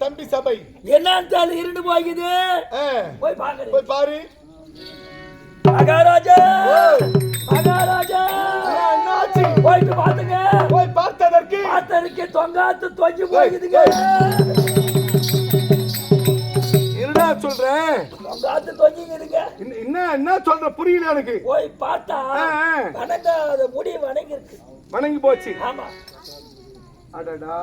தம்பி சபை என்னன்னு இருண்டு போகுது. போய் பாரு. மகாராஜா மகாராஜா என்னாச்சு? போயிட்டு பாத்துங்க. போய் பார்த்ததற்கு தொங்காத்து தொங்கி போகுதுங்க. என்னடா சொல்றேன்? தொங்காத்து தொங்கிக்குதுங்க. என்ன சொல்ற புரியல எனக்கு. போய் பார்த்தா வணங்காத முடி வணங்கி இருக்கு. வணங்கி போச்சு. ஆமா. அடடா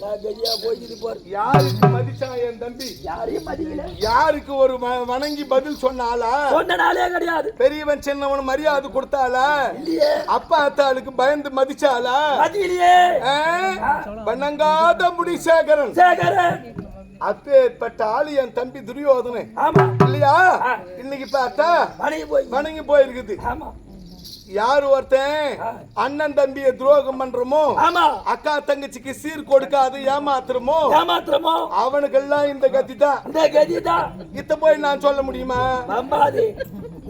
நான் கஜியா போயிட்டு போறேன். யாருக்கு மதிச்சான் என் தம்பி? யாரையும் மதிக்கல. யாருக்கு ஒரு வணங்கி பதில் சொன்னாலா? சொன்னாலே கிடையாது. பெரியவன் சின்னவன் மரியாதை கொடுத்தாளா? இல்லையே. அப்பா அத்தாளுக்கு பயந்து மதிச்சாளா? மதியிலே. வணங்காத முடி சேகரன் அப்பேற்பட்ட ஆளு என் தம்பி துரியோதனன். ஆமா இல்லையா? இன்னைக்கு பார்த்தா வணங்கி போயிருக்குது. ஆமா. யாரு ஒருத்தன் அண்ணன் தம்பிய துரோகம் பண்றமோ, அக்கா தங்கச்சிக்கு சீர் கொடுக்காது ஏமாத்துறமோ அவனுக்கெல்லாம் இந்த கதி தான். இத்த போய் நான் சொல்ல முடியுமா?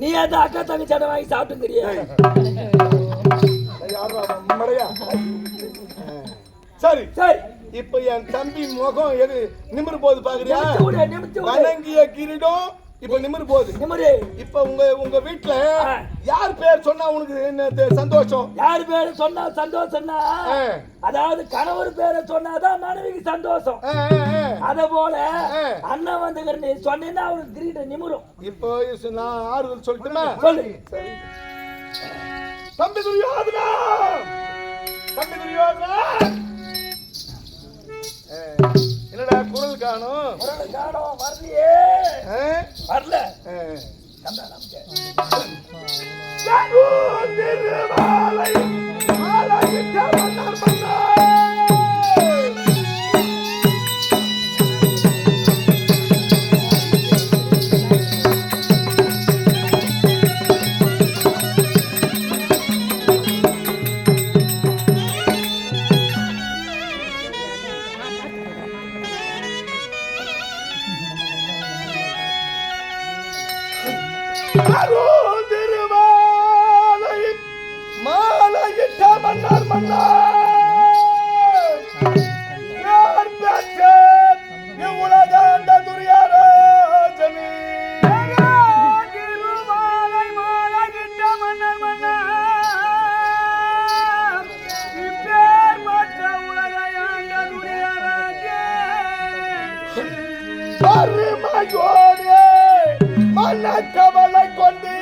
நீ அந்த அக்கா தங்கச்சி வாங்கி சாப்பிட்டுங்கிறியா? சரி சரி. இப்ப என் தம்பி முகம் எது நிமிரு போது பாக்குறியா? வணங்கிய கிரீடம் இப்ப நிமிரு போகுது. இப்ப உங்க வீட்டுல யார் பேர் சொன்னா உனக்கு சந்தோஷம்? யார் பேரு சொன்னா சந்தோஷம்னா, அதாவது கணவர் பேரை சொன்னாதான் மனைவிக்கு சந்தோஷம். அத போல அண்ணன் வந்து நீ சொன்னீங்கன்னா அவனுக்கு கிரீடம் நிமிரும். இப்போ நான் ஆறுதல் சொல்லட்டுமா? சொல்லு. தம்பி துரியோதனா, தம்பி துரியோதனா, என்னடா குரல் காணோம்? வரலையே. வரல. கவலை கொண்டு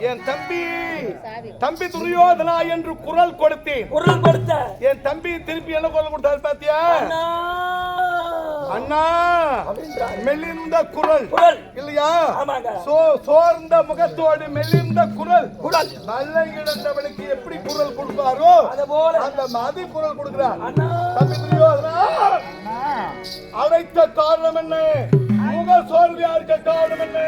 என் தம்பி தம்பி துரியோதனா என்று குரல் கொடுத்தேன். குரல் கொடுத்த என் தம்பி திருப்பி என்ன குரல் கொடுத்தாரு பாத்தியா? அண்ணா மெல்லிந்த குரல் இல்லையா? சோர்ந்த முகத்தோடு மெல்லிந்த குரல் நல்ல கிடந்தவனுக்கு எப்படி குரல் கொடுப்பாரோ அந்த மாதிரி குரல் கொடுக்கிறார். தம்பி துரியோதனா அழைத்த காரணம் என்ன? முக சோர்வியா இருக்க காரணம் என்ன?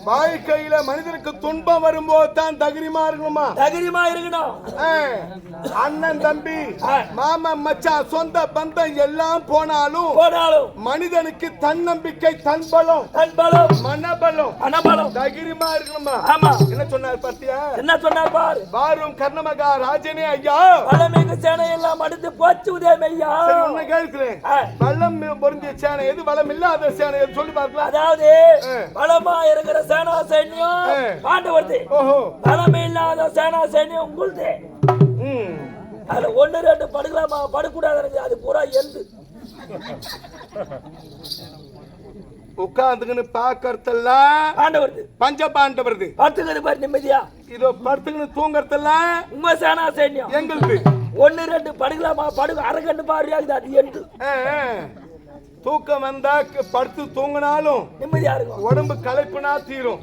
வாழ்க்கையில மனிதனுக்கு துன்பம் வரும்போது தான் தகிரிமா இருக்கணுமா? தகிரிமா இருக்கணும். அண்ணன் தம்பி மாமன் மச்சான் சொந்த பந்தம் எல்லாம் போனாலும் மனிதனுக்கு தன்னம்பிக்கை தன்பலம் மனபலம் தகிரிமா இருக்கணுமா? ஆமா. என்ன சொன்னார் பாத்தியா? என்ன சொன்னார் பாரு. வாரும் கர்ணமகா ராஜனே ஐயா, வளமிகு சேனை எல்லாம் அடுத்து போச்சு உதயமையா. சரி உன்னை கேட்கிறேன், வளம் பொருந்திய சேனை எது, வளம் இல்லாத சேனை எது சொல்லி பார்க்கலாம். அதாவது வளமா இருக்கிற சேனா சைன்யம் பாண்டவர்து, பலமே இல்லாத சேனா சைன்யம் உங்களுது. அதுல 1-2 படுக்கலாமா? படுக்கூடாது, அது பூரா எந்து உட்காந்துக்குன்னு பாக்கறதெல்லாம் பாண்டவர்து, பஞ்ச பாண்டவர்து. படுத்துக்கிறது பாரு நிம்மதியா. இதோ படுத்துக்குன்னு தூங்கறதெல்லாம் உங்க சேனா சைன்யம் எங்களுக்கு. 1-2 படுக்கலாமா? படுக்க அரகண்டு பாருயாது, அது எந்து. தூக்கம் வந்தா படுத்து தூங்கினாலும் நிம்மதியா இருக்கும், உடம்பு களைப்புனா தீரும்.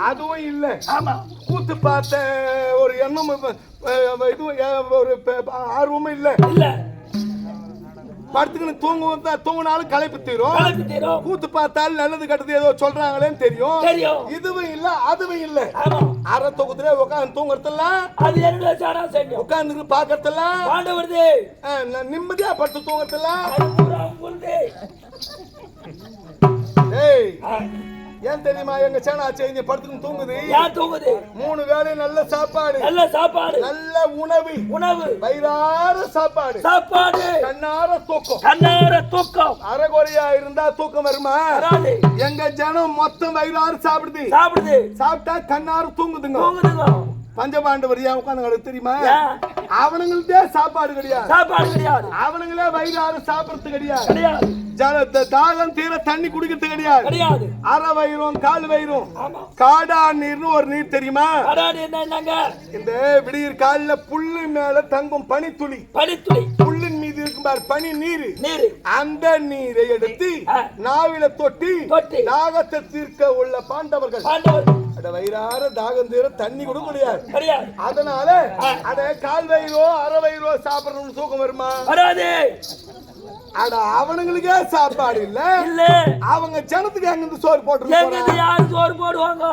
அதுவும் இல்ல. ஆமா. கூத்து பார்த்த ஒரு எண்ணம் இதுவும் ஒரு ஆர்வமும் இல்ல. படுத்துக்கின்னு தூங்கினாலும் களைப்பு தீரும். கூத்து பார்த்தாலும் நல்லது கட்டது ஏதோ சொல்றாங்களேன்னு தெரியும். இதுவும் இல்ல அதுவும் இல்ல. அரை தூக்கத்துல உட்காந்து தூங்குறதெல்லாம் உட்காந்து பாக்கறதெல்லாம் நிம்மதியா படுத்து தூங்குறதெல்லாம். ஏன் தெரியுமா? எங்க சேனா செய்தி படுத்துன்னு தூங்குது. தூங்குது 3 வேளை நல்ல சாப்பாடு, நல்ல உணவு, வயிறார சாப்பாடு, கண்ணார தூக்கம். அரைகுறையா இருந்தா தூக்கம் வருமா? எங்க ஜனம் மொத்தம் வயிறார சாப்பிடுது. சாப்பிட்டா கண்ணார தூங்குதுங்க. பஞ்சபாண்டவர் ஏன் உட்காந்து தெரியுமா? அவனுங்களுக்கே சாப்பாடு கிடையாது. அவனுங்களே வயிறார சாப்பிடுறது கிடையாது. தாகம் தீர தண்ணி குடிக்கிறது கிடையாது. அரை வயிறும் கால் வயிறும். காடா நீர்னு ஒரு நீர் தெரியுமா? இந்த விடியற் காலில புல்லு மேல தங்கும் பனித்துளி, புல்லின் மீது இருக்கும் பார் பனி நீர். அந்த நீரை எடுத்து நாவில தொட்டி தாகத்தை தீர்க்க உள்ள பாண்டவர்கள். வயிறார தாகம் தீர தண்ணி கூட கிடையாது. அதனால அத கால் வயிறோ அரை வயிறோ சாப்பிடணும்னு தூக்கம் வருமா? அட அவனுங்களுக்கே சாப்பாடு இல்ல. அவங்க ஜனத்துக்கு எங்க சோறு போட்டு யாரு சோறு போடுவாங்க?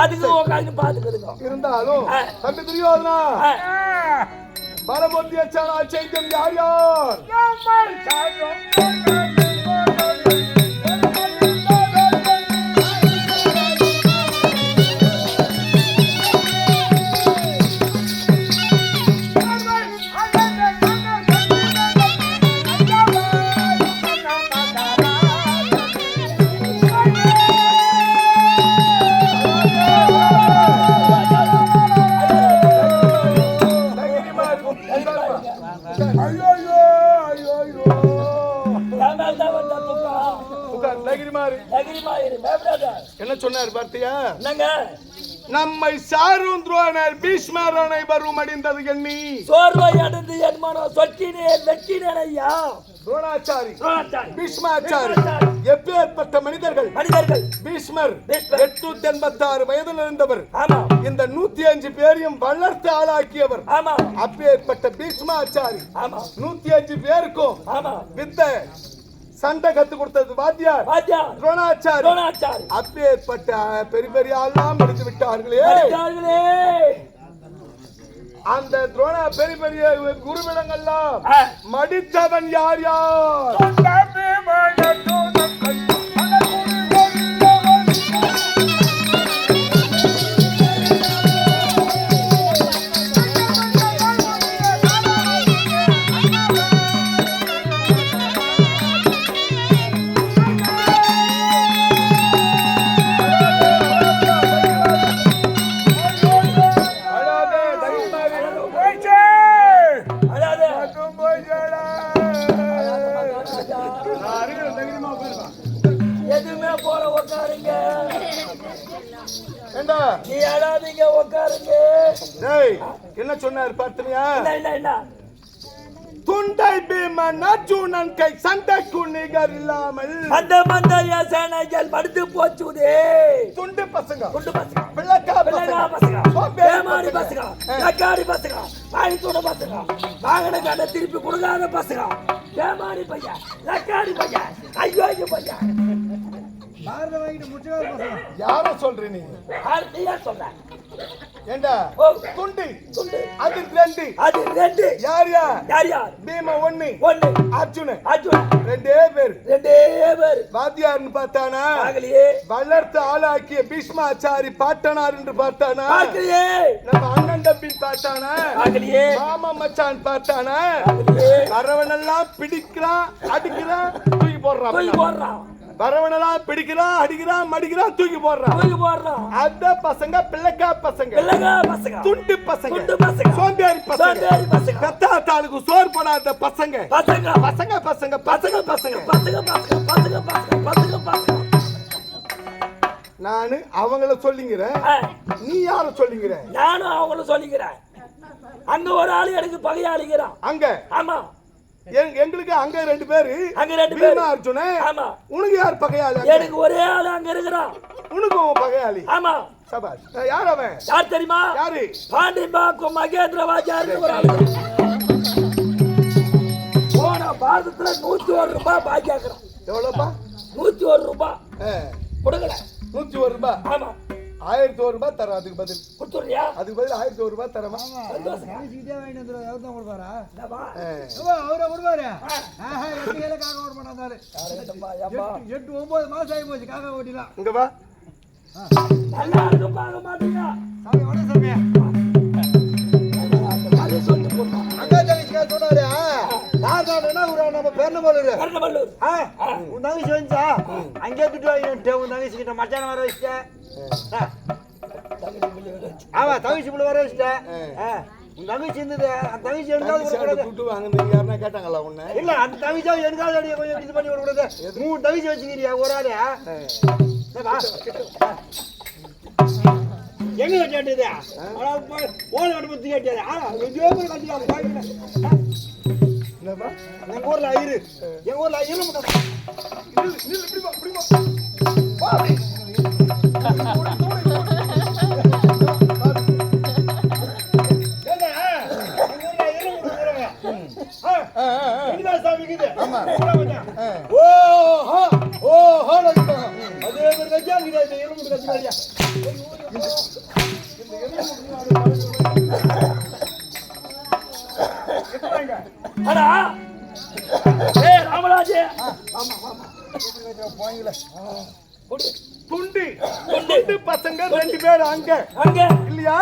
அதுக்கு உட்காந்து பாத்துக்கிறோம். இருந்தாலும் தம்பி துரியோதனா பலபொருந்திய சேனா சைத்தம் யார் யார்? என்ன சொன்னார் பார்த்தியா? நம்மை சாரும் துரோணர் பீஷ்மரனை வரும் அடைந்தது எண்ணி சோர்வை அடைந்து என் மனம் சொற்றினேன் வெற்றினேன் ஐயா. துரோணாச்சாரி பீஷ்மாச்சாரி எப்பேற்பட்ட மனிதர்கள். பீஷ்மர் 886 வயதில் இருந்தவர். இந்த 105 பேரையும் வளர்த்து ஆளாக்கியவர். அப்பேற்பட்ட பீஷ்மாச்சாரி 105 பேருக்கும் வித்த சண்டை கத்து கொடுத்தது வாத்தியார் துரோணாச்சாரி. அப்பேற்பட்ட பெரிய பெரிய ஆள்லாம் படித்து விட்டார்களே. அந்த துரோண பெரிய பெரிய குருவிடங்கள்லாம் மடித்தவன் யார் யார்? எதுவுமே போல உட்காருங்க. நீ அழாதீங்க, உட்காருங்க. என்ன சொன்னார் பார்த்தனியா? என்ன துண்டை பீமன் அர்ஜுனன் கை சண்டைக்கு நிகர் இல்லாமல் அந்த மந்தைய சேனைகள் மடுத்து போச்சுதே. துண்டு பசங்க, பிள்ளைக்கா பசங்க, பேமாரி பசங்க, கக்காடி பசங்க, வாய்த்தோட பசங்க, வாகன கடை திருப்பி கொடுக்காத பசங்க, பேமாரி பையன், லக்காடி பையன், ஐயோ பையன். யார சொல்ற நீ? சொல்ற ஏண்டா துண்டு அது ரெண்டு. யார் யார்? பீம ஒண்ணு, அர்ஜுன ரெண்டே பேர். வாத்தியார்னு பார்த்தானா? வளர்த்து ஆளாக்கிய பீஷ்மாச்சாரி பாட்டனார் என்று பார்த்தானா? நம்ம அண்ணன் தம்பி பார்த்தானா? மாமா மச்சான் பார்த்தானா? வரவனெல்லாம் பிடிக்கிறான், அடிக்கிறான், தூக்கி போடுறான். வரவனெல்லாம் பிடிக்கிறான், அடிக்கிறான், மடிக்கிறான், தூக்கி போடுறான். அந்த பசங்க பிள்ளைக்கா பசங்க, துண்டு பசங்க, சோம்பேறி பசங்க, கத்தாத்தாளுக்கு சோறு போடாத பசங்க. நானு அவங்கள சொல்லிக்கிறேன், நீ யார சொல்லிக்கிற? நானும் அவங்கள சொல்லிக்கிறேன். அங்க ஒரு ஆளு எனக்கு பகையாளிக்கிறான். அங்க? ஆமா, எங்களுக்கு அங்க ரெண்டு பேரு. அர்ஜுன, உனக்கு யார் பகையாளி? எனக்கு ஒரே ஆளு அங்க இருக்கிறான். உனக்கு பகையாளி? ஆமா. சபாஷ். யார் அவன்? யார் தெரியுமா? யாரு? பாண்டிம்பாக்கம் மகேந்திர வாஜார் ஒரு ஆளு. போன பாதத்துல 101 ரூபாய் பாக்கி ஆக்குறான். எவ்வளவுப்பா? 101 ரூபாய் கொடுக்கல. 101 ரூபாய்? ஆமா. 1001 ரூபாய் தர. அதுக்கு பதில் கொடுத்துறியா? அதுக்கு பதில் 1001 ரூபாய் தரமா? அவரை கொடுப்பாரு. 8-9 மாசம் ஆகி போச்சு காக்கா ஓட்டிலாம். இங்க வா. நல்லா இருக்கும், பார்க்க மாட்டீங்க. அக்கா தங்கச்சி சொன்னாரு. நம்ம பெருநமல்லூர் உன் தங்கச்சி வந்துச்சா? அங்கே திட்டு வாங்கிட்டு உன் தங்கச்சி கிட்ட மச்சான வர வச்சுட்டேன். ஆமா, தங்கச்சி பிள்ளை வர வச்சுட்டேன். உன் தங்கச்சி இருந்தது. அந்த தங்கச்சி கேட்டாங்களா உன்ன? இல்ல, அந்த தங்கச்சி எனக்காவது கொஞ்சம் இது பண்ணி விடக்கூடாது. 3 தங்கச்சி வச்சுக்கிறியா ஒரு ஆளு? எங்க கேட்டது? ஓலை கட்டுப்பத்து கேட்டது. எங்க ஊர்ல ஐரு, எங்க ஊர்ல ஐரு துண்டு பசங்க 2 பேர் அங்க இல்லையா?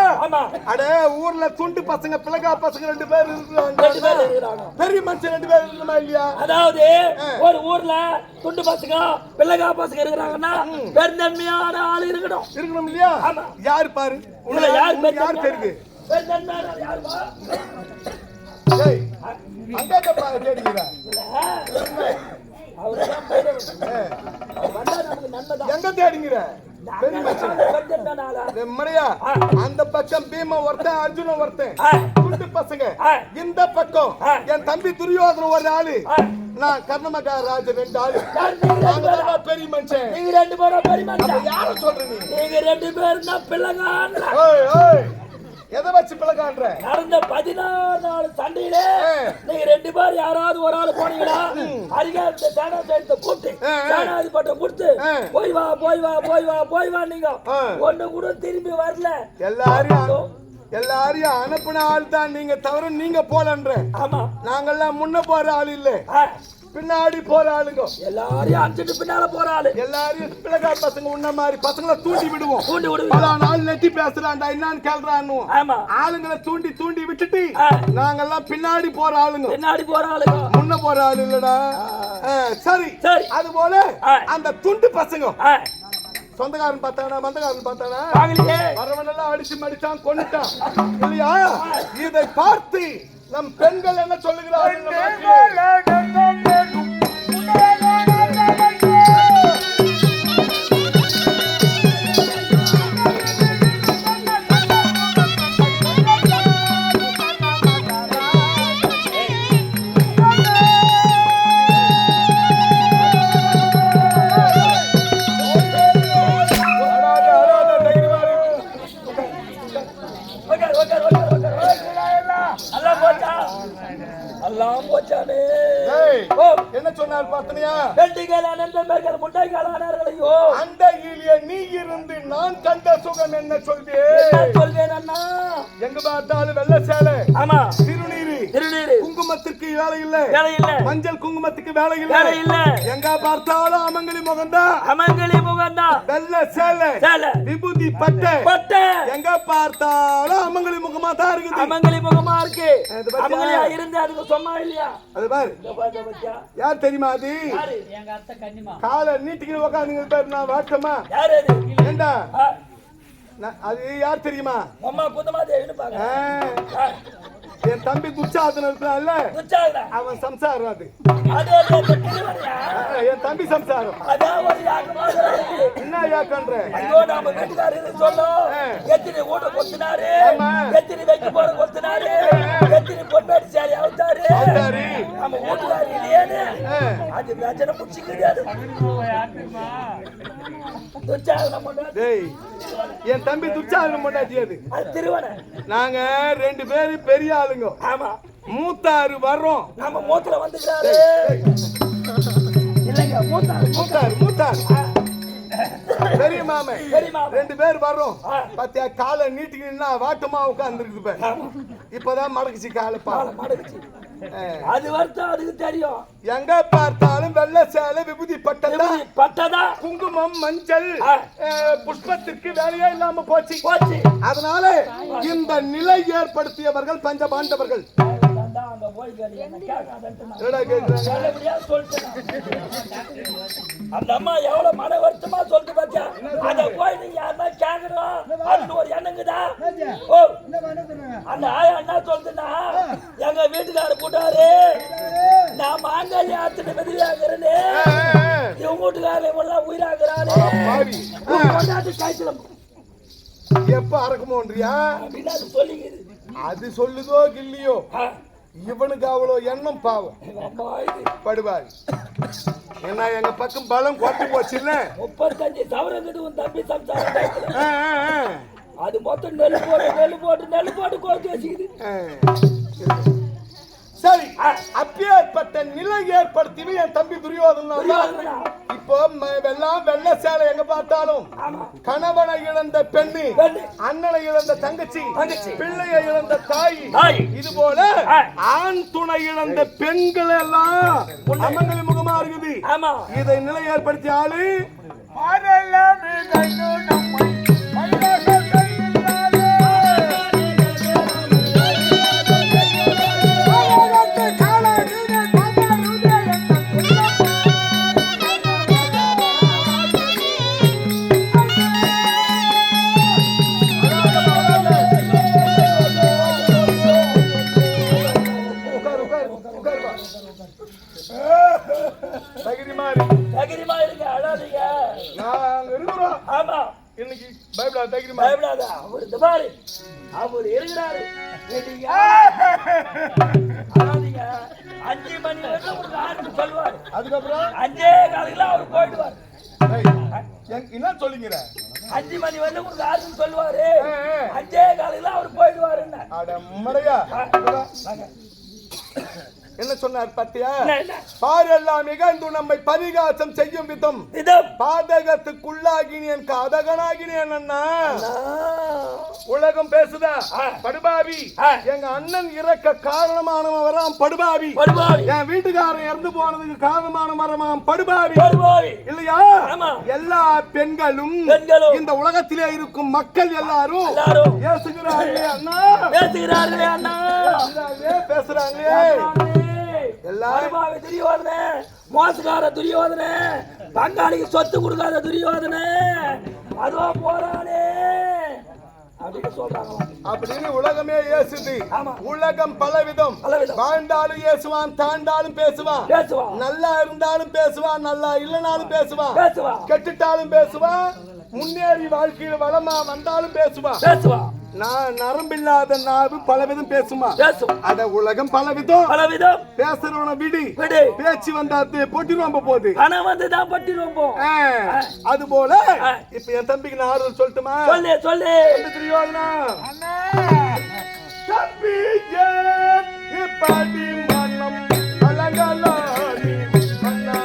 அட ஊர்ல துண்டு பசங்க பிள்ளைகா பசங்க 2 பேர் இருக்காங்க. பெரிய மனுஷன் 2 பேர் இருக்குமா இல்லையா? அதாவது ஒரு ஊர்ல துண்டு பசங்க பிள்ளைகா பசங்க இருக்கிறாங்கன்னா பெருந்தன்மையான ஆள் இருக்கணும் இல்லையா? யாரு பாரு, யார் தெரியுது? அங்க தேடிக்கிறா எங்க தேடிங்கிற? அந்த பக்கம் பீம ஒருத்தன், அர்ஜுன ஒருத்தன், துண்டு பசங்க. இந்த பக்கம் என் தம்பி துரியோதன ஒரு ஆளு, நான் கர்ணமகா ராஜ 2 ஆளு. பெரிய மனுஷன். நீங்க 2 பேரும் பெரிய மனுஷன். யார சொல்ற நீ? நீங்க 2 பேரும் தான் பிள்ளைங்க. எதை வச்சு பிளக்கான்ற? நடந்த 14 நாள் சண்டையிலே நீங்க 2 பேர் யாராவது ஒரு ஆள் போனீங்களா அதிகாரத்தை சேனாதிபதியை கூப்பிட்டு சேனாதிபதியை கொடுத்து போய் வா போய் வா போய் வா போய் வா நீங்க ஒண்ணு கூட திரும்பி வரல. எல்லாரையும் அனுப்பின ஆள் தான் நீங்க தவிர நீங்க போலன்ற. ஆமா நாங்கெல்லாம் முன்ன போற ஆள் இல்ல, பின்னாடி போற ஆளுங்க. எல்லாரையும் அடிச்சிட்டு பின்னால போற ஆளு. எல்லாரையும் பிளகா பசங்க உன்ன மாதிரி பசங்களை தூண்டி விடுவோம். பல நாள் நெட்டி பேசுறான்டா என்னன்னு கேள்றான்னு ஆளுங்களை தூண்டி தூண்டி விட்டுட்டு நாங்கெல்லாம் பின்னாடி போற ஆளுங்க. பின்னாடி போற ஆளுங்க, முன்ன போற ஆளு இல்லடா. சரி சரி. அது போல அந்த துண்டு பசங்க சொந்தக்காரன் பார்த்தானா மந்தக்காரன் பார்த்தானா வரவனெல்லாம் அடிச்சு மடிச்சான் கொண்டுட்டான் இல்லையா? இதை பார்த்து நம் பெண்கள் என்ன சொல்லுகிறார்கள்? என்ன சொன்னார் பார்த்தனியா? அந்த ஈலிய நீ இருந்து நான் கண்ட சுகம் என்ன சொல்வேன் அண்ணா? எங்க பார்த்தாலும் வெள்ள சேலை, ஆமா திருநீரு குங்குமத்திற்கு வேலை இல்ல, மஞ்சள் குங்குமத்துக்கு வேலை இல்ல. எங்க பார்த்தாலும் அமங்கலி முகந்தா வெள்ள சேலை விபூதி பட்டை எங்க பார்த்தாலும் அமங்கலி முகமா தான் இருக்குது. அமங்கலி முகமா இருக்கு. அமங்கலியா இருந்து அதுக்கு சொன்னா இல்லையா? அது பாரு யார் தெரியுமா? அது காலை நீட்டிக்கு உக்காந்துங்க பேர் நான் வாட்டமா ஏண்டா அது யார் தெரியுமா? அம்மா குந்தமா தேவின்னு பாக்க என் தம்பி துச்சாதன இருக்கான்ல, அவன் சம்சாரம். அது என் தம்பி சம்சாரம். என்ன யாக்கன்ற? ஐயோ நாம வீட்டுக்காரர் சொல்லும் எத்தனை ஓட கொத்தினாரு, எத்தனை வைக்க போற கொத்தினாரு, எத்தனை பொண்ணாடி சாரி அவுத்தாரு, நம்ம வீட்டுக்காரர் இல்லையேன்னு அது பிரச்சனை புடிச்சுக்கிறியாது. என் தம்பி துச்சாதனம் பண்ணாச்சியது திருவன. நாங்க 2 பேரும் பெரிய ஆளுங்க. ஆமா மூத்தாரு வர்றோம். நம்ம மூத்துல வந்துக்கிறாரு இல்லைங்க. மூத்தாரு பெரிய மாமே 2 பேர் வர்றோம். பாத்தியா காலை நீட்டிக்கினா வாட்டமா உட்கார்ந்து இருக்குது. இப்பதான் மடக்குச்சு காலை மடக்குச்சு. அது வருத்தம் அதுக்கு தெரியும். எங்க பார்த்தாலும் வெள்ள சேலை விபூதி பட்டதா குங்குமம் மஞ்சள் புஷ்பத்திற்கு வேலையே இல்லாம போச்சு. அதனால இந்த நிலை ஏற்படுத்தியவர்கள் பஞ்ச பாண்டவர்கள். அந்த அம்மா எவ்வளவு மன வருத்தமா சொல்லிட்டு பாத்தியா? அத போய் நீங்க யாருன்னா கேக்குறோம் அப்படின்னு ஒரு எண்ணங்குதா? அந்த ஆயா என்ன சொல்லுதுன்னா, எங்க வீட்டுக்காரர் போட்டாரு நான் மாங்காலி ஆத்துட்டு மெதிரியாக்குறேன்னு இவங்க வீட்டுக்காரர் எல்லாம் உயிராக்குறாரு. காய்ச்சலம் எப்ப அறக்குமோன்றியா அப்படின்னு அது சொல்லிக்குது. அது சொல்லுதோ இல்லையோ இவனுக்கு அவ்வளவு எண்ணம் பாவம் படுவாரு. ஏன்னா எங்க பக்கம் பலம் கொண்டு போச்சு இல்ல. 35 சவரங்கிட்டு உன் தம்பி சம்சாரம் அது மொத்தம் நெல் போட்டு கோர்த்து வச்சுக்குது. சரி அப்பேற்பட்ட நிலை ஏற்படுத்தி என் தம்பி துரியோதனா இப்போ எல்லாம் வெள்ள சேலை எங்க பார்த்தாலும் கணவனை இழந்த பெண்ணு, அண்ணனை இழந்த தங்கச்சி, பிள்ளையை இழந்த தாய், இது போல ஆண் துணை இழந்த பெண்கள் எல்லாம் அமங்கலி முகமா இருக்குது. இதை நிலை ஏற்படுத்திய ஆளு அவர் இருக்கிறாரு. 5 மணி வரைக்கும் உங்களுக்கு ஆரம்பிச்சு சொல்லுவாரு. அதுக்கப்புறம் 5 காலையில அவர் போயிடுவார். என்ன சொல்லுங்கிற 5 மணி வந்து உங்களுக்கு ஆறுன்னு சொல்லுவாரு 5 காலையில அவர் போயிடுவாருன்னு. அட மடையா என்ன சொன்னார் பத்தியா? பாரெல்லாம் மிகந்து நம்மை பரிகாசம் செய்யும் விதம் பாதகத்துக்குள்ளாகினேன் காதகனாகினேன் அண்ணா. உலகம் பேசுதா படுபாவி. எங்க அண்ணன் இறக்க காரணமானவன் வரான் படுபாவி. என் வீட்டுக்காரன் இறந்து போனதுக்கு காரணமான மரமாம் படுபாவி இல்லையா? எல்லா பெண்களும் இந்த உலகத்திலே இருக்கும் மக்கள் எல்லாரும் பேசுகிறார்களே அண்ணா, பேசுகிறார்களே அண்ணா, பேசுறாங்களே எல்லாரும் துரியோதனே, மோசக்கார துரியோதனே, பங்காளிக்கு சொத்து கொடுக்காத துரியோதனே, அதுவா போறானே அப்படின்னு சொல்றாங்க. அப்படின்னு உலகமே ஏசுது. உலகம் பலவிதம். வாழ்ந்தாலும் ஏசுவான், தாண்டாலும் பேசுவான், நல்லா இருந்தாலும் பேசுவான், நல்லா இல்லைனாலும் பேசுவான், கெட்டுட்டாலும் பேசுவான், முன்னேறி வாழ்க்கையில வளமா வந்தாலும் பேசுவான். நான் நரம்பில்லாத நாவு பலவிதம் பேசுமா? அட உலகம் பலவிதம் பேசுறவன விடு. பேச்சு வந்தா பொட்டிருவோம் போகுது. ஆனா வந்து தான் பொட்டிருவோம். அது போல இப்ப என் தம்பிக்கு நான் ஆறுதல் சொல்லட்டுமா? சொல்லு துரியோதனா. தம்பி இப்படி மனம் அழகலாரி அண்ணா.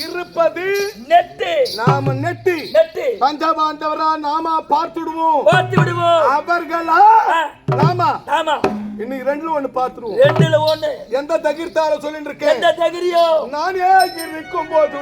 இருப்பது நாம நெட்டி பஞ்சபாண்டவரா நாம பார்த்துடுவோம். அவர்களா நாம இன்னும் 2ல 1 பார்த்துடுவோம். எந்த தகிர்த்தால சொல்லிட்டு இருக்கேன்? நானே இருக்கும் போது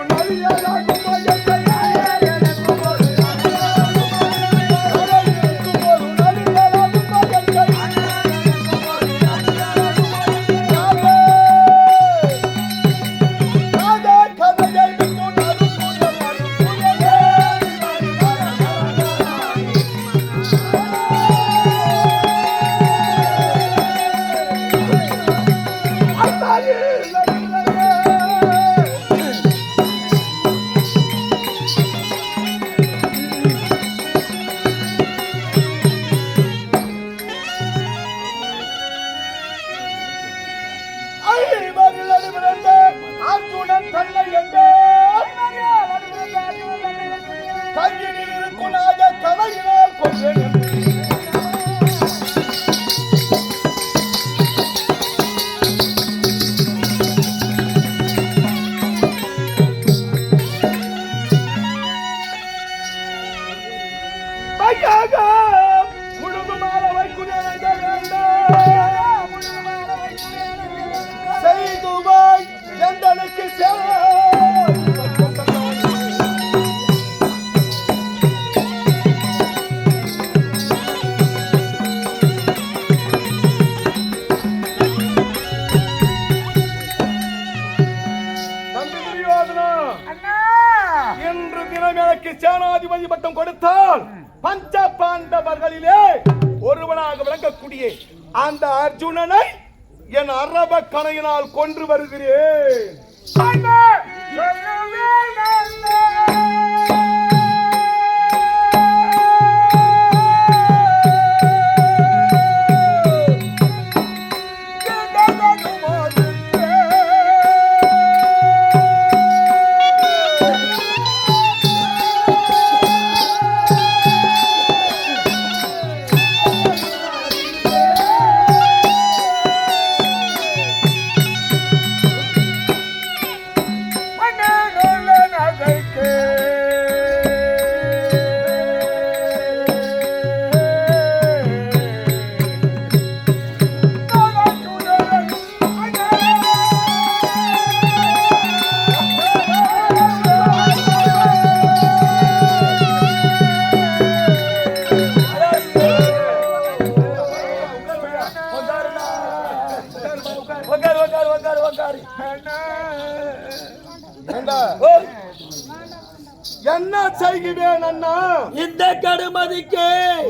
சேனாதிபதி பட்டம் கொடுத்தால் பஞ்ச பாண்டவர்களிலே ஒருவனாக விளங்கக்கூடிய அந்த அர்ஜுனனை என் அரப கணையினால் கொன்று வருகிறேன். உட்காரு உட்காரு உட்காரு உட்காரு. ஏண்டா, ஓய், என்ன செய்கிறேன் அண்ணா? இந்த கடுமதிக்கு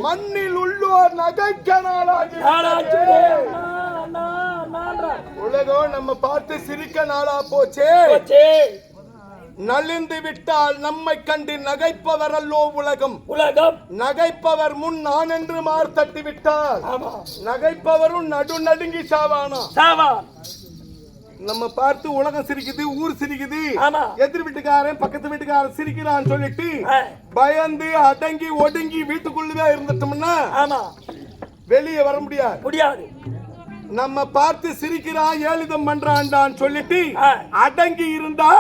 மண்ணில் உள்ளோர் நகைக்க நாளாகி நாளாச்சுதே. அண்ணா, அண்ணான்றா. உலகம் நம்ம பார்த்து சிரிக்க நாளா போச்சே. போச்சே. நலிந்து விட்டால் நம்மை கண்டு நகைப்பவர் அல்லோ உலகம். உலகம். நகைப்பவர் முன் நான் என்று மார் தட்டி விட்டால் ஆமா. நகைப்பவரும் நடு நடுங்கி சாவானா. சாவா. நம்ம பார்த்து உலகம் சிரிக்குது, ஊர் சிரிக்குது, ஆமா. எதிர் வீட்டுக்காரன் பக்கத்து வீட்டுக்காரன் சிரிக்கிறான்னு சொல்லிட்டு பயந்து அடங்கி ஒடுங்கி வீட்டுக்குள்ளவே இருந்துட்டோம்னா ஆமா வெளியே வர முடியாது. முடியாது. நம்ம பார்த்து சிரிக்கிறான் ஏளிதம் பண்றான்டான்னு சொல்லிட்டு அடங்கி இருந்தா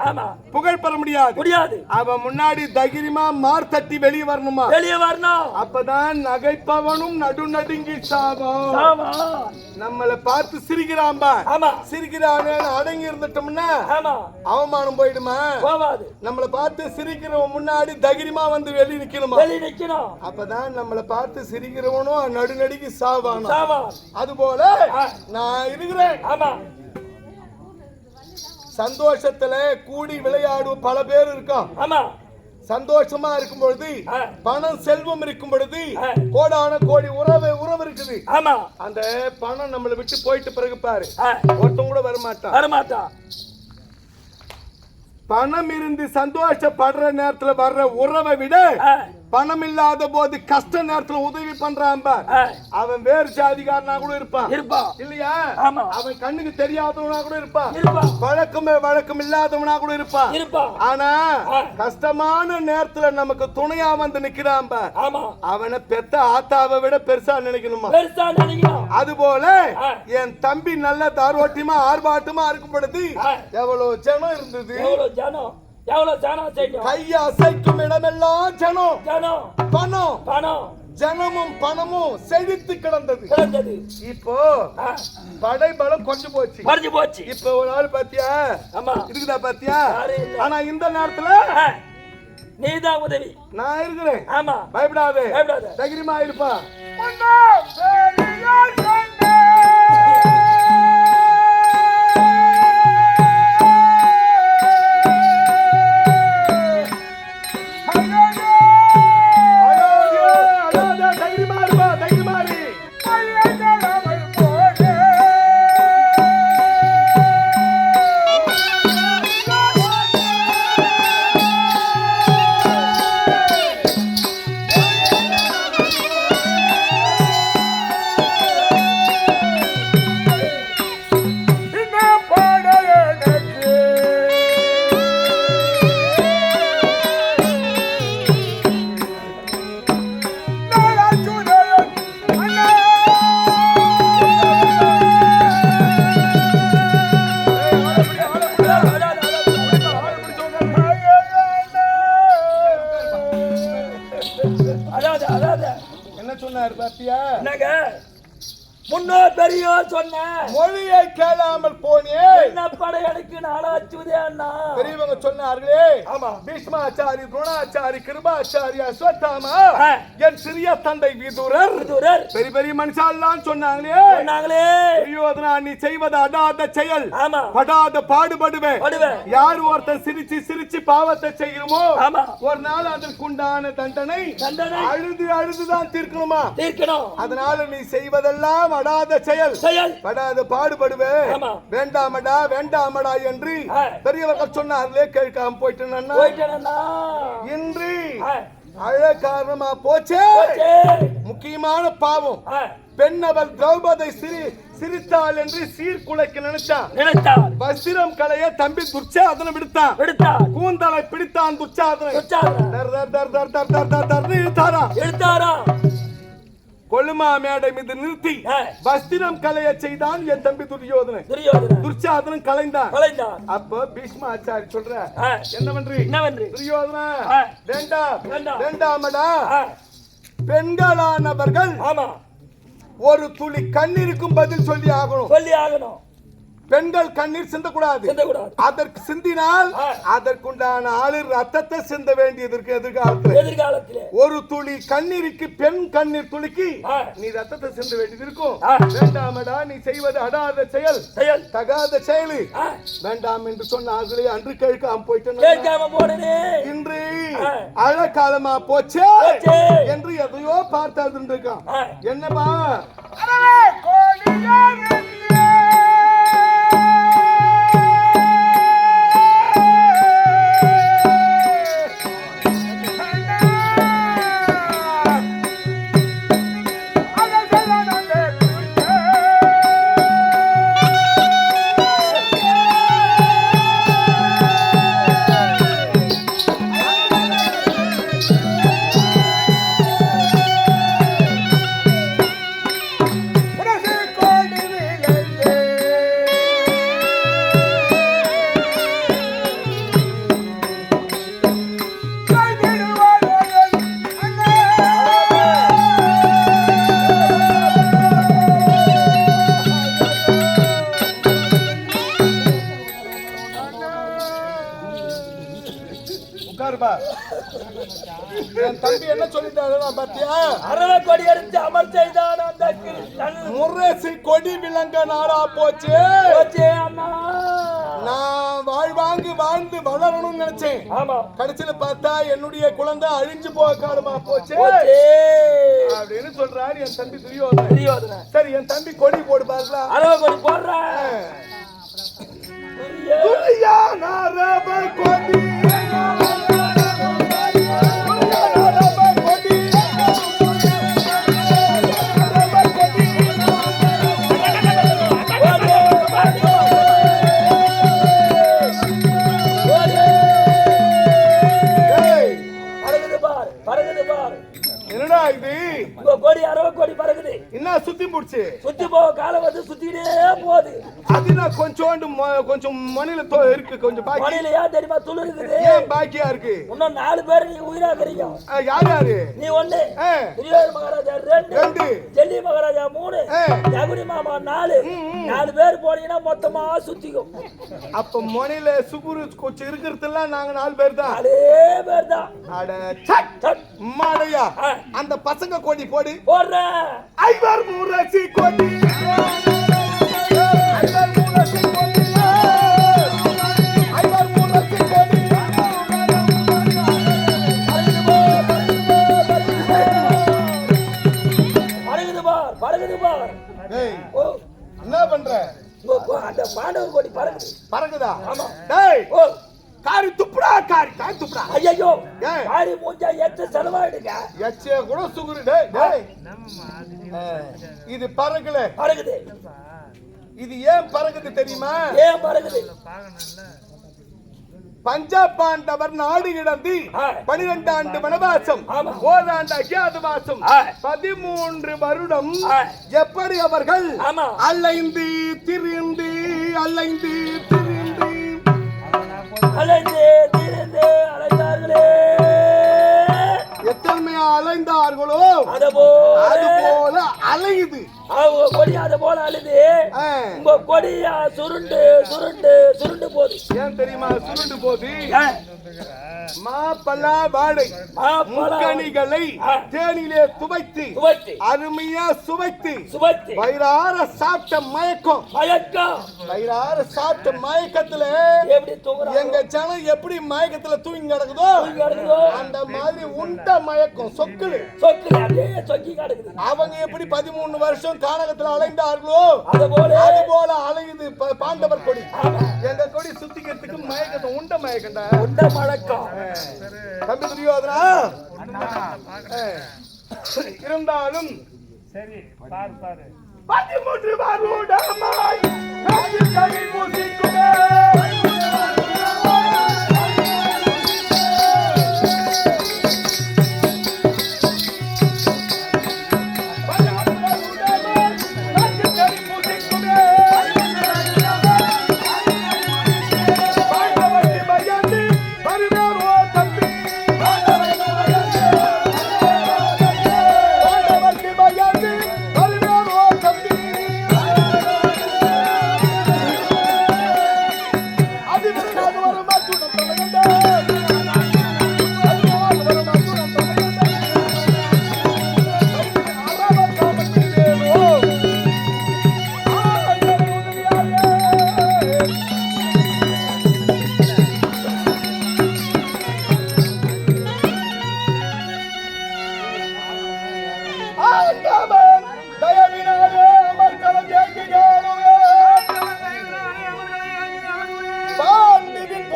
ஆமா புகழ் பெற முடியாது. முடியாது. அவன் முன்னாடி தைரியமா மார் தட்டி வெளியே வரணுமா. வெளியே வரணும். அப்பதான் நகைப்பவனும் நடு நடுங்கி சாவான். ஆமா. நம்மள பார்த்து சிரிக்கிறான் பா. ஆமா. சிரிக்கிறானே அடங்கி இருந்துட்டோம்னா ஆமா அவமானம் போயிடுமா. போவாது. நம்மள பார்த்து சிரிக்கிறவன் முன்னாடி தைரியமா வந்து வெளியே நிக்கணுமா. வெளியே நிக்கணும். அப்பதான் நம்மள பார்த்து சிரிக்கிறவனும் நடு நடுங்கி சாவான். சாவா. அது போல நான் இருக்கிறேன். ஆமா. சந்தோஷத்துல கூடி விளையாடும் பல பேர் இருக்கோம். ஆமா. சந்தோஷமா இருக்கும் பொழுது பணம் செல்வம் இருக்கும் பொழுது கோடான கோடி உறவு இருக்குது. ஆமா. அந்த பணம் நம்மளை விட்டு போயிட்டு பிறகு பாரு ஒருத்தம் கூட வரமாட்டான். வரமாட்டான். பணம் இருந்து சந்தோஷப்படுற நேரத்துல வர்ற உறவை விட பணம் இல்லாத போது கஷ்ட நேரத்துல உதவி பண்றான் அவன் வேறு ஜாதிகாரனா கூட இருப்பான். இல்லையா? அவன் கண்ணுக்கு தெரியாதவனா கூட இருப்பான். வழக்கம் இல்லாதவனா கூட இருப்பான். ஆனா கஷ்டமான நேரத்துல நமக்கு துணையா வந்து நிக்கிறான். அவனை பெத்த ஆத்தாவை விட பெருசா நினைக்கணுமா. அது போல என் தம்பி நல்ல தாரோட்டியமா ஆர்ப்பாட்டமா இருக்கும் பொழுது எவ்வளவு ஜனம் இருந்தது. கையை அசைக்கும் இடமெல்லாம் ஜனம் பணம் ஜனமும் பணமும் செழித்து கிடந்தது. இப்போ படைபலம் கொஞ்சம் போச்சு. இப்ப ஒரு ஆள் பாத்தியா இருக்குதா பாத்தியா. ஆனா இந்த நேரத்துல நீதான் உதவி. நான் இருக்கிறேன். ஆமா. பயப்படாதே. தைரியமா இருப்பா. முன்னோர் பெரியோர் சொன்ன மொழியை கேளாமல் போனே என்ன படையெடுக்கு நாளாச்சுதே அண்ணா. பெரியவங்க சொன்னார்களே. ஆமா. பீஷ்மாச்சாரி, துரோணாச்சாரி, கிருபாச்சாரி, அஸ்வத்தாமா, என் சிறிய தந்தை விதுரர் பெரிய பெரிய மனுஷாலாம் சொன்னாங்களே. துரியோதனா நீ செய்வது அடாத செயல். ஆமா. படாத பாடுபடுவேன். யார் ஒருத்தர் சிரிச்சு சிரிச்சு பாவத்தை செய்கிறோமோ ஒரு நாள் அதற்குண்டான தண்டனை அழுதுதான் தீர்க்கணுமா. அதனால நீ செய்வதெல்லாம் படாத செயல் படாத பாடுபடுவேன். வேண்டாமடா என்று பெரியவர்கள் சொன்னார்களே. கேட்காம போயிட்டேன்னா இன்று அழ காரணமா போச்சே. முக்கியமான பாவம் பெண் அவள் திரௌபதி சிரித்தாள் என்று சீர்குலைக்க நினைச்சான். வஸ்திரம் களைய தம்பி துர்ச்சாதனம் விடுத்தான். கூந்தலை பிடித்தான் துர்ச்சாதனம். எடுத்தாரா கொள்ளுமா மேடை மீது நிறுத்தி வஸ்திரம் கலைய செய்தான் என் தம்பி துரியோதனன். துர்ச்சாதனம் கலைந்தான். அப்ப பீஷ்மாச்சாரி சொல்ற என்ன பண்றீ துரியோதனா. வேண்டாமடா. பெண்களானவர்கள் ஒரு துளி கண்ணீருக்கும் பதில் சொல்லி ஆகணும். பெண்கள் கண்ணீர் சிந்தக்கூடாது. அதற்கு சிந்தினால் அதற்குண்டான ஆளு ரத்தத்தை சிந்த வேண்டியது இருக்கு. எதிர்காலத்தில் ஒரு துளி கண்ணீருக்கு பெண் கண்ணீர் துளிக்கு நீ ரத்தத்தை சிந்த வேண்டியது இருக்கும். வேண்டாமடா நீ செய்வது அடாத செயல், தகாத செயல், வேண்டாம் என்று சொன்னார்களே அன்று கேட்காம போயிட்டு இன்று அழகாலமா போச்சே என்று எதையோ பார்த்தாது இருக்கான். என்னப்பா என் தம்பி என்ன சொல்லிட்டாரு பாத்தியா? அரவ கொடி எடுத்து அமர் செய்தான் அந்த முரசு கொடி விலங்க நாடா போச்சு. அண்ணா நான் வாழ்வாங்கு வாழ்ந்து வளரணும்னு நினைச்சேன். கடைசியில பார்த்தா என்னுடைய குழந்தை அழிஞ்சு போக காலமா போச்சு அப்படின்னு சொல்றாரு என் தம்பி துரியோதன. சரி என் தம்பி கொடி போடு பாருங்களா. அரவ கொடி போடுறேன். கொடி கோடி அரவ கோடி பறக்குது. என்ன சுத்தி முடிச்சு சுத்தி போ கால வந்து சுத்திட்டே போகுது. அதுனா கொஞ்சம் மணில இருக்கு. கொஞ்சம் பாக்கி மணில ஏன் தெரியுமா துளு இருக்குது. ஏன் பாக்கியா இருக்கு? இன்னும் 4 பேர் நீ உயிரா இருக்கீங்க. யாரு? நீ 1, துரியோதன மகாராஜா 2, ஜெல்லி மகாராஜா 3, ஜகுனி மாமா 4 பேர் போனீங்கன்னா மொத்தமா சுத்திக்கும். அப்ப மணில சுகுரு கொஞ்சம் இருக்கிறதெல்லாம் நாங்க 4 பேர் தான். அதே பேர் தான். அட சட் மாடையா அந்த பசங்க கொடி போடு. போடுறேன். ஐவர் முரசி கொடி என்ன பண்ற? அந்த பாண்டவர் கொடி பறக்குதா? ஆமா. டேய் காரி துப்புடா, காரி துப்புடா. ஐயோ காரி மூஞ்சா எச்ச செலவாயிடுங்க. எச்சே கூட சுகுரு. டேய் இது பறக்குது. இது ஏன் பறக்குது தெரியுமா? ஏன் பறக்குது? பஞ்சபாண்டவர் நாடு கிடந்து 12 ஆண்டு வனவாசம், ஓராண்டு அஜாதவாசம், 13 வருடம் எப்படி அவர்கள் அலைந்து திரிந்து அலைந்தார்களே. எத்தனை அலைந்தார்களோ அதுபோல அலையுது கொடி. அது போல அழுது உங்க கொடியா சுருண்டு போகுது. ஏன் தெரியுமா சுருண்டு போகுது? மாப்பலா வாடை முக்கணிகளை தேனிலே துவைத்து அருமையா சுவைத்து வயிறார சாப்பிட்ட மயக்கம். வயிறார சாப்பிட்ட மயக்கத்துல எங்க ஜனம் எப்படி மயக்கத்துல தூங்கி கிடக்குதோ அந்த மாதிரி உண்ட மயக்கம் சொக்குல சொக்கி கிடக்குது. அவங்க எப்படி 13 வருஷம் கானகத்துல அலைந்தார்களோ அது போல அலையுது பாண்டவர் கொடி. எங்க கொடி சுத்திக்கிறதுக்கு மயக்கத்தை உண்ட மயக்கண்டா உண்ட மழக்கம். தம்பி துரியோதனா இருந்தாலும் சரி பாரு 13 வருடமாய் கை பூசிக்குமே.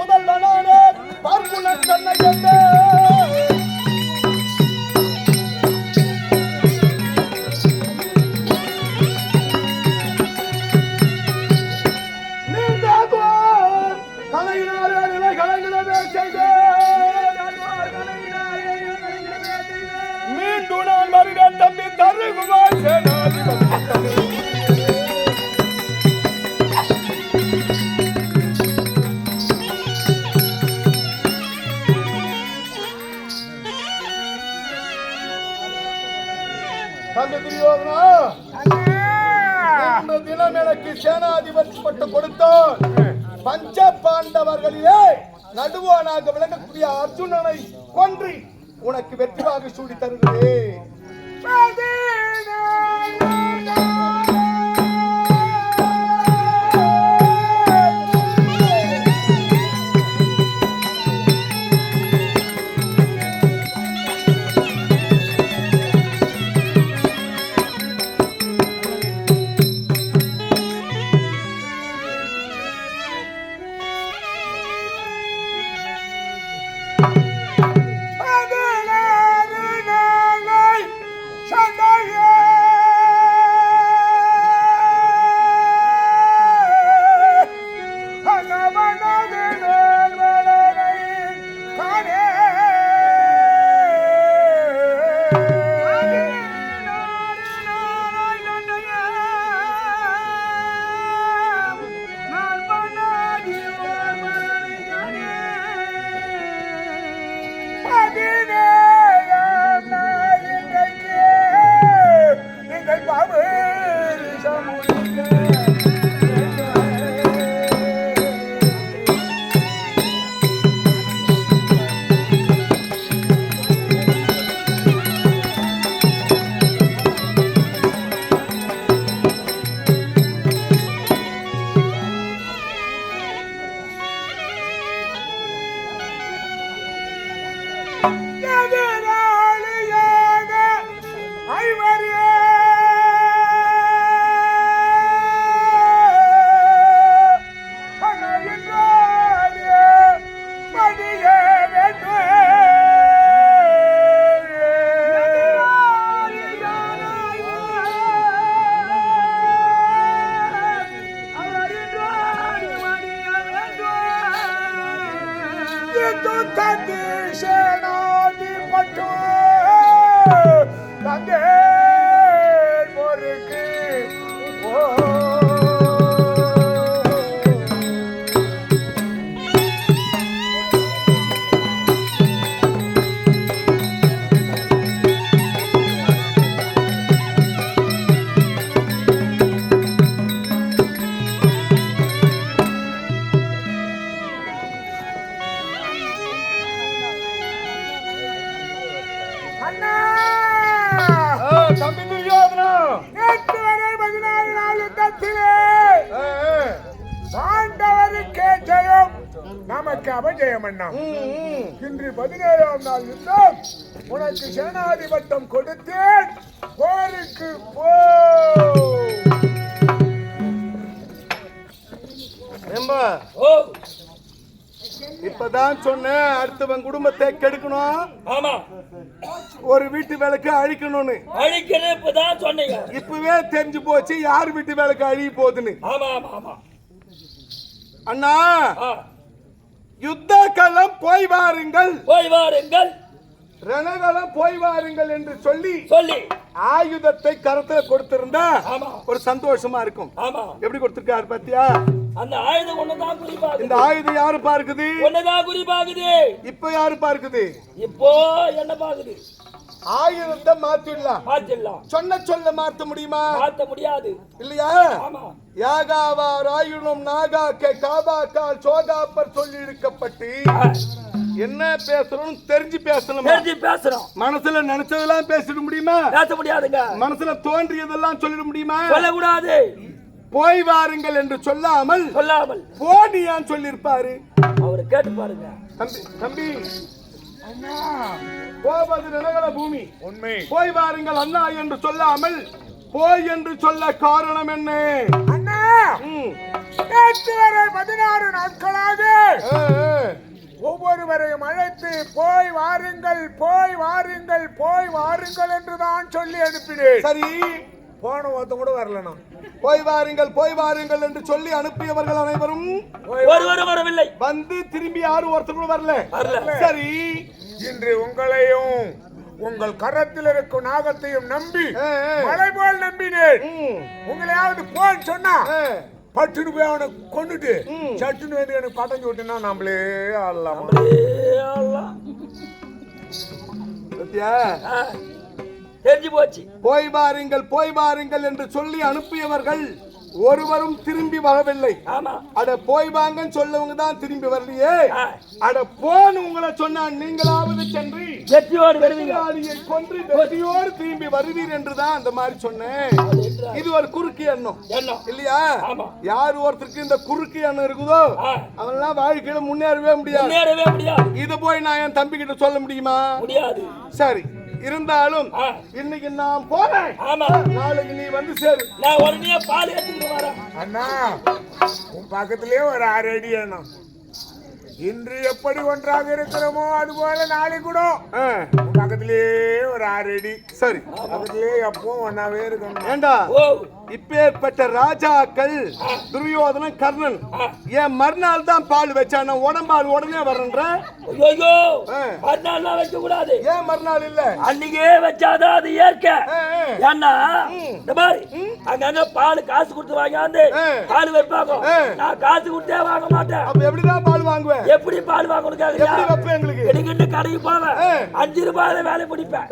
முதல்வனானே பார்க்குன கண்ணகண்டே மீண்டும் நான் வருவேன் தம்பி தருகுமார் சேனாதிபதி தம்பி துரியோதனா இன்று தினம் எனக்கு சேனாதிபதி பட்டம் கொடுத்தார். பஞ்ச பாண்டவர்களிலே நடுவானாக விளங்கக்கூடிய அர்ஜுனனை கொன்று உனக்கு வெற்றிவாக சூடி தருகிறேன். நமக்கு அபஜயம் எண்ணம். இன்று 17ஆம் நாள் யுத்தம் உனக்கு சேனாதி பட்டம் கொடுத்தேன். போருக்கு போ. இப்பதான் சொன்னேன் அடுத்தவன் குடும்பத்தை கெடுக்கணும். ஆமா, ஒரு வீட்டு வேலைக்கு அழிக்கணும்னு அழிக்கணும். இப்பதான் சொன்னீங்க. இப்பவே தெரிஞ்சு போச்சு யார் வீட்டு வேலைக்கு அழிய போகுதுன்னு. ஆமா ஆமா ஆமா அண்ணா, யுத்த களம் போய் வாருங்கள், போய் வாருங்கள், ரணகளம் போய் வாருங்கள் என்று சொல்லி சொல்லி ஆயுதத்தை கரத்துல கொடுத்திருந்தா ஆமா ஒரு சந்தோஷமா இருக்கும். ஆமா, எப்படி கொடுத்திருக்காரு பாத்தியா? அந்த ஆயுதம் ஒண்ணுதான் குறிப்பாகுது. இந்த ஆயுதம் யாரு பார்க்குது? ஒண்ணுதான் குறிப்பாகுது. இப்ப யாரு பார்க்குது? இப்போ என்ன பாக்குது? ஆயுதத்தை மாத்திடலாம். மாத்திடலாம். சொல்ல மாத்த முடியுமா? மாத்த முடியாது இல்லையா? ஆமா. யாகாவா ராயுணம் நாகாக்கே காபாக்கால் சோகாப்பர் சொல்லி இருக்கப்பட்டு என்ன பேசணும் தெரிஞ்சு பேசணும். தெரிஞ்சு பேசணும். மனசுல நினைச்சதெல்லாம் பேசிட முடியுமா? பேச முடியாதுங்க. மனசுல தோன்றியதெல்லாம் சொல்லிட முடியுமா? சொல்லக்கூடாது. போய் வாருங்கள் என்று சொல்லாமல் போனியான்னு சொல்லியிருப்பாரு. அவரு கேட்டு பாருங்க. தம்பி போவது ரணகள பூமி. உண்மை. போய் வாருங்கள் அண்ணா என்று சொல்லாமல் போய் என்று சொல்ல காரணம் என்ன? அண்ணா, நேற்று வரை 16 நாட்களாக ஒவ்வொருவரையும் அழைத்து போய் வாருங்கள் போய் வாருங்கள் போய் வாருங்கள் என்றுதான் சொல்லி அனுப்பினேன். சரி, போன ஒருத்தன் கூட வரலனா. போய் வாருங்கள் என்று சொல்லி அனுப்பியவர்கள் அனைவரும் ஒருவரும் வரவில்லை. வந்து திரும்பி யாரும் ஒருத்தர் கூட வரல. சரி, இன்று உங்களையும் உங்கள் கரத்தில் இருக்கும் நாகத்தையும் நம்பி மலை போல் நம்பினேன். உங்களையாவது போன்னு சொன்னா பட்டுன்னு போய் அவனை கொண்டுட்டு சட்டுன்னு வந்து எனக்கு பட்டஞ்சு விட்டுனா நம்மளே ஆடலாம். தெரிஞ்சு போச்சு. போய் வாருங்கள் என்று சொல்லி அனுப்பியவர்கள் ஒருவரும் திரும்பி வரவில்லை. அட போய் வாங்கன்னு சொல்லவங்க தான் திரும்பி வரலையே. அட போன்னு உங்களை சொன்னா நீங்களாவது சென்று வெற்றியோடு வருவீங்க, கொன்று வெற்றியோடு திரும்பி வருவீர் என்றுதான் அந்த மாதிரி சொன்னேன். இது ஒரு குறுக்கு எண்ணம் இல்லையா? யார் ஒருத்தருக்கு இந்த குறுக்கு எண்ணம் இருக்குதோ அவன்லாம் வாழ்க்கையில முன்னேறவே முடியாது. இத போய் நான் என் தம்பி கிட்ட சொல்ல முடியுமா? முடியாது. சரி, இருந்தாலும் இன்னைக்கு நான் போறேன். நாளைக்கு நீ வந்து சேரு. நான் உடனே பால் எடுத்துட்டு வரேன். அண்ணா உன் பக்கத்திலே ஒரு 6 அடி வேணும். இன்று எப்படி ஒன்றாக இருக்கிறோமோ அது போல நாளை கூட பக்கத்திலே ஒரு 6 அடி. சரி, பக்கத்திலே எப்பவும் ஒன்னாவே இருக்கணும். ஏண்டா இப்பேற்பட்ட ராஜாக்கள் துரியோதனன் கர்ணன் ஏன் மறுநாள் தான் பால் வச்சான், உடம்பால் உடனே வரன்ற? ஐயோ, மறுநாள் வைக்க கூடாது. ஏன் மறுநாள் இல்ல? அன்னைக்கே வச்சாதான் அது ஏற்க. ஏன்னா இந்த மாதிரி அங்கங்க பால் காசு கொடுத்து வாங்காந்து பால் வைப்பாங்க. நான் காசு கொடுத்தே வாங்க மாட்டேன். அப்ப எப்படிதான் பால் வாங்குவேன்? எப்படி பால் வாங்கணும்? எங்களுக்கு கடைக்கு போவேன் 5 ரூபாயில வேலை பிடிப்பேன்.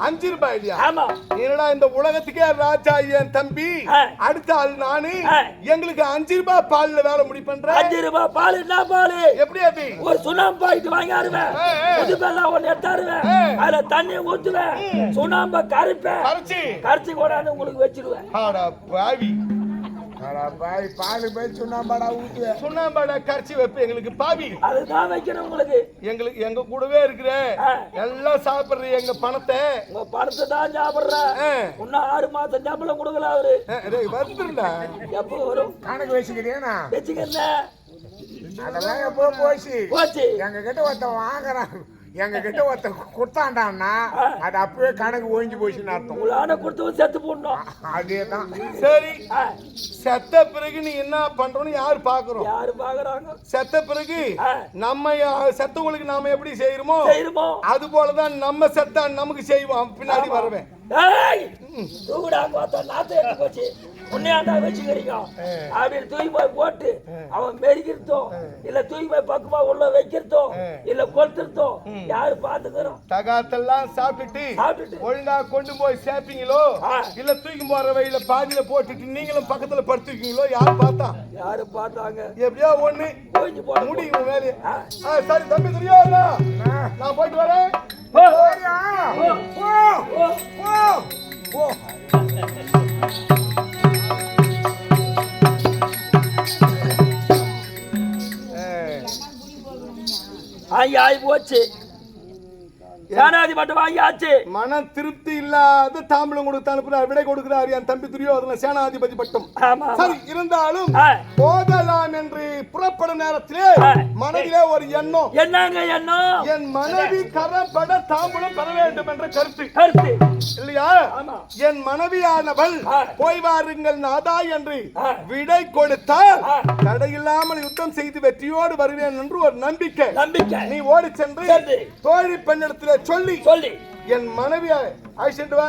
5 ரூபாய் இல்லையா? ஆமா. என்னடா இந்த உலகத்துக்கே ராஜா என் தம்பி, அடுத்த ஆள் நானு. எங்களுக்கு 5 ரூபாய் பால்ல வேலை முடிப்பேன்ற? 5 ரூபாய் பால் என்ன பால்? எப்படி அது? ஒரு சுண்ணாம்பு பாக்கெட் வாங்கிடுவேன், புதுப்பெல்லாம் ஒண்ணு எடுத்தாருவேன், அதுல தண்ணி ஊத்துவேன், சுண்ணாம்ப கரைப்பேன், கரைச்சி கொண்டாந்து உங்களுக்கு வச்சிருவேன். பால் போய் சுண்ணாம்பாடா ஊத்துவேன். சுண்ணாம்பாடா கரைச்சி வைப்பேன். எங்களுக்கு பாவி அதுதான் வைக்கணும். உங்களுக்கு எங்களுக்கு எங்க கூடவே இருக்கிற எல்லாம் சாப்பிடுற எங்க பணத்தை தான் சாப்பிடுறேன். இன்னும் 6 மாசம் சம்பளம் கொடுக்கல அவரு. வந்துருண்டா. எப்போ வரும் கணக்கு வச்சுக்கிறேன்னா வச்சுக்கிறேன். அதெல்லாம் எப்போ போச்சு. எங்க கிட்ட ஒருத்தன் வாங்குறான், எங்க கிட்ட ஒருத்தன் கொடுத்தாண்டான்னா அது அப்பவே கணக்கு ஒழிஞ்சு போச்சுன்னு அர்த்தம். உங்களான கொடுத்து செத்து போடணும். அதேதான். சரி, செத்த பிறகு நீ என்ன பண்றோம்னு யாரு பாக்குறோம்? யாரு பாக்குறாங்க? செத்த பிறகு நம்ம செத்தவங்களுக்கு நாம எப்படி செய்யறோமோ அது போலதான் நம்ம செத்தா நமக்கு செய்வோம். பின்னாடி வருவேன். தூக்கி போய் போட்டு அவன் மெரிக்கிறதோ இல்ல தூக்கி போய் பக்கமா உள்ள வைக்கிறதோ இல்ல கொளுத்துறதோ யாரு பாத்துக்கிறோம்? தகாத்தெல்லாம் சாப்பிட்டு ஒழுங்கா கொண்டு போய் சேர்ப்பீங்களோ இல்ல தூக்கி போற வழியில பாதியில போட்டுட்டு நீங்களும் பக்கத்துல படுத்துக்கீங்களோ? யாரு பார்த்தாங்க? எப்படியா ஒண்ணு முடியும் வேலையை. சரி தம்பி துரியோதனா, நான் போயிட்டு வரேன். ஆகி போச்சு. சேனாதிபட்டம் வாங்கியாச்சு. மன திருப்தி இல்லாத தாம்பலம் கொடுத்து அனுப்புறார், விடை கொடுக்கிறார் என் தம்பி துரியோதன சேனாதிபதி பட்டம். சரி, இருந்தாலும் போகலாம் என்று புறப்படும் நேரத்திலே மனதிலே ஒரு எண்ணம். என்னங்க எண்ணம்? என் மனைவி கரப்பட தாம்பலம் பெற வேண்டும் என்ற கருத்து இல்லையா? என் மனைவியானவள் போய் வாருங்கள் நாதா என்று விடை கொடுத்தால் தடையில்லாமல் யுத்தம் செய்து வெற்றியோடு வருவேன் என்று ஒரு நம்பிக்கை. நீ ஓடி சென்று தோழி பெண்ணிடத்தில் சொல்லி என் மனைவியை அழைச்சிட்டு வா.